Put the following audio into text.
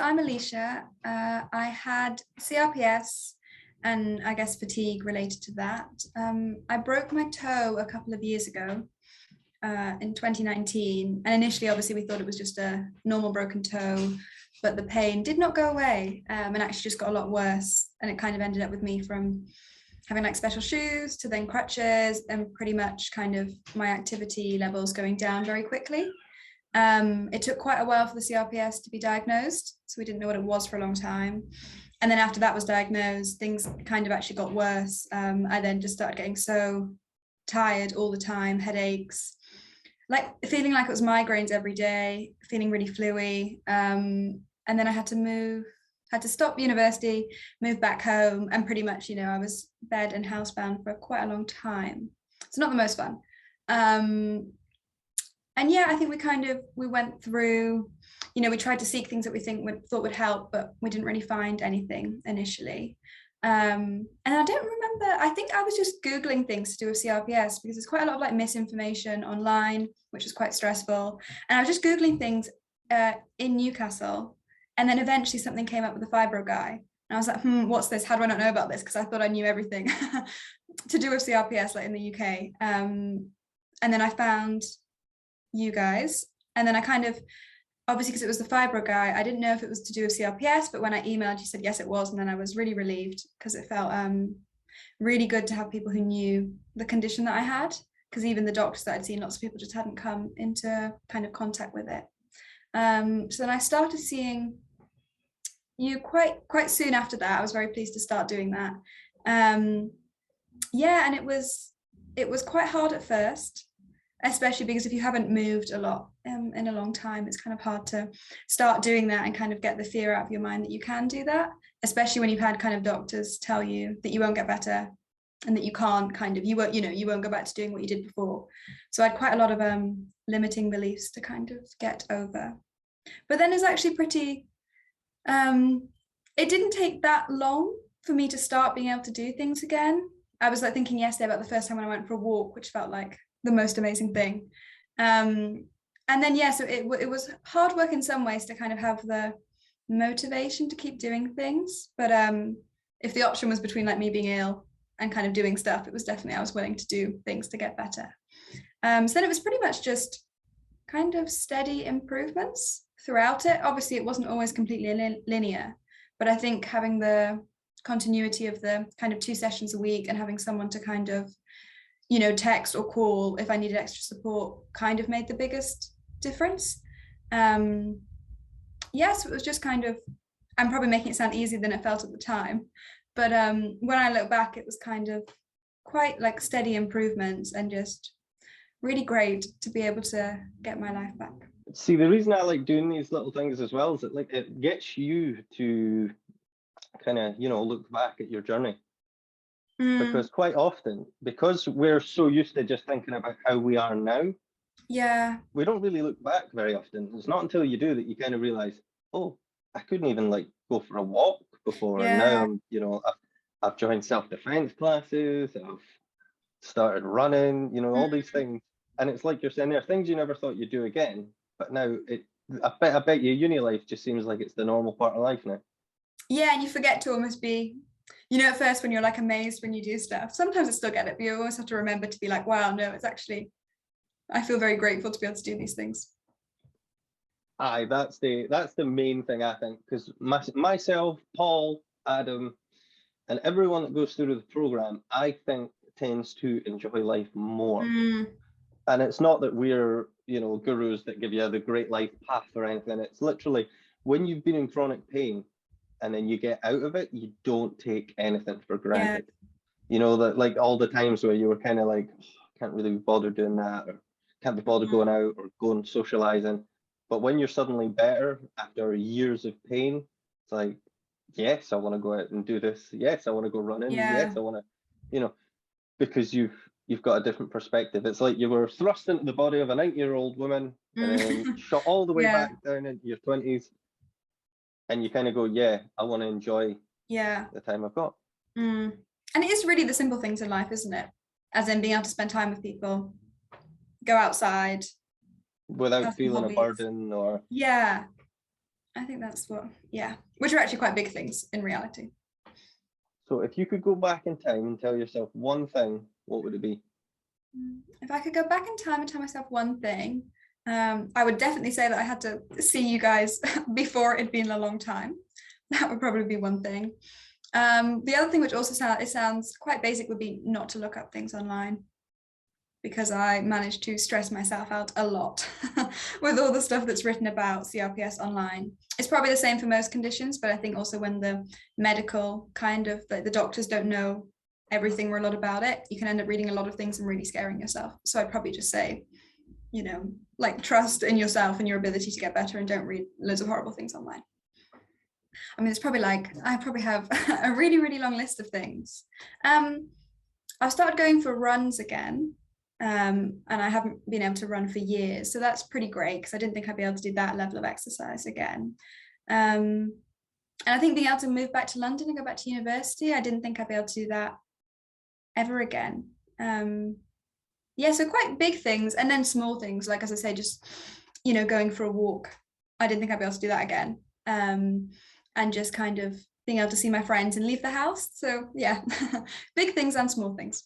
So I'm Ilisha. I had CRPS and I guess fatigue related to that. I broke my toe a couple of years ago in 2019. And initially, obviously, we thought it was just a normal broken toe, but the pain did not go away and actually just got a lot worse. And it kind of ended up with me from having like special shoes to then crutches and pretty much kind of my activity levels going down very quickly. It took quite a while for the CRPS to be diagnosed, so we didn't know what it was for a long time. And then after that was diagnosed, things kind of actually got worse. I then just started getting so tired all the time, headaches, like feeling like it was migraines every day, feeling really fluey. And then I had to stop university, move back home, and pretty much, I was bed and housebound for quite a long time. It's not the most fun. And yeah, I think we went through, we tried to seek things that we thought would help, but we didn't really find anything initially. And I don't remember, I think I was just Googling things to do with CRPS because there's quite a lot of like misinformation online, which is quite stressful. And I was just Googling things in Newcastle. And then eventually something came up with the fibro guy. And I was like, what's this? How do I not know about this? Because I thought I knew everything to do with CRPS, like in the UK. And then I found you guys. And then I obviously because it was the fibro guy, I didn't know if it was to do with CRPS, but when I emailed, you said, yes, it was. And then I was really relieved because it felt really good to have people who knew the condition that I had, because even the doctors that I'd seen, lots of people just hadn't come into kind of contact with it. So then I started seeing you quite soon after that. I was very pleased to start doing that. And it was quite hard at first, especially because if you haven't moved a lot in a long time, it's kind of hard to start doing that and kind of get the fear out of your mind that you can do that, especially when you've had kind of doctors tell you that you won't get better and that you can't you won't go back to doing what you did before. So I had quite a lot of limiting beliefs to kind of get over. But then it's actually pretty, it didn't take that long for me to start being able to do things again. I was like thinking yesterday about the first time when I went for a walk, which felt like the most amazing thing. And then, so it was hard work in some ways to kind of have the motivation to keep doing things. But if the option was between like me being ill and kind of doing stuff, it was definitely, I was willing to do things to get better. So then it was pretty much just kind of steady improvements throughout it. Obviously, it wasn't always completely linear, but I think having the continuity of the kind of 2 sessions a week and having someone to kind of, text or call if I needed extra support kind of made the biggest difference. So it was just kind of, I'm probably making it sound easier than it felt at the time, but when I look back, it was kind of quite like steady improvements and just really great to be able to get my life back. See, the reason I like doing these little things as well is that like it gets you to kind of, look back at your journey. Because quite often, because we're so used to just thinking about how we are now, we don't really look back very often. It's not until you do that you kind of realize, oh, I couldn't even like go for a walk before. And now I'm, I've joined self-defense classes, I've started running, all these things. And it's like you're saying, there are things you never thought you'd do again, but now I bet your uni life just seems like it's the normal part of life now. Yeah, and you forget to almost be, at first when you're like amazed when you do stuff, sometimes I still get it, but you always have to remember to be like, wow, no, it's actually, I feel very grateful to be able to do these things. Aye, that's the main thing, I think, because myself, Paul, Adam, and everyone that goes through the program, I think tends to enjoy life more. And it's not that we're, gurus that give you the great life path or anything. It's literally when you've been in chronic pain and then you get out of it, you don't take anything for granted. That like all the times where you were kind of like, oh, can't really be bothered doing that, or can't be bothered going out or going socializing. But when you're suddenly better after years of pain, it's like, yes, I want to go out and do this. Yes, I want to go running. Yes, I want to, because you've got a different perspective. It's like you were thrust into the body of a 90-year-old woman and then shot all the way back down into your 20s. And you kind of go, I want to enjoy the time I've got. And it is really the simple things in life, isn't it? As in being able to spend time with people, go outside. Without feeling a burden or... I think that's what, yeah, which are actually quite big things in reality. So if you could go back in time and tell yourself one thing, what would it be? If I could go back in time and tell myself one thing, I would definitely say that I had to see you guys before it'd been a long time. That would probably be one thing. The other thing, which also sounds quite basic, would be not to look up things online, because I managed to stress myself out a lot with all the stuff that's written about CRPS online. It's probably the same for most conditions, but I think also when the medical kind of, like the doctors don't know everything or a lot about it, you can end up reading a lot of things and really scaring yourself. So I'd probably just say, you know, like, trust in yourself and your ability to get better, and don't read loads of horrible things online. I mean, it's probably like, I probably have a really, really long list of things. I've started going for runs again. And I haven't been able to run for years. So that's pretty great, because I didn't think I'd be able to do that level of exercise again. And I think being able to move back to London and go back to university, I didn't think I'd be able to do that ever again. Yeah, so quite big things, and then small things, like, as I say, just, you know, going for a walk. I didn't think I'd be able to do that again. And just kind of being able to see my friends and leave the house. So yeah, big things and small things.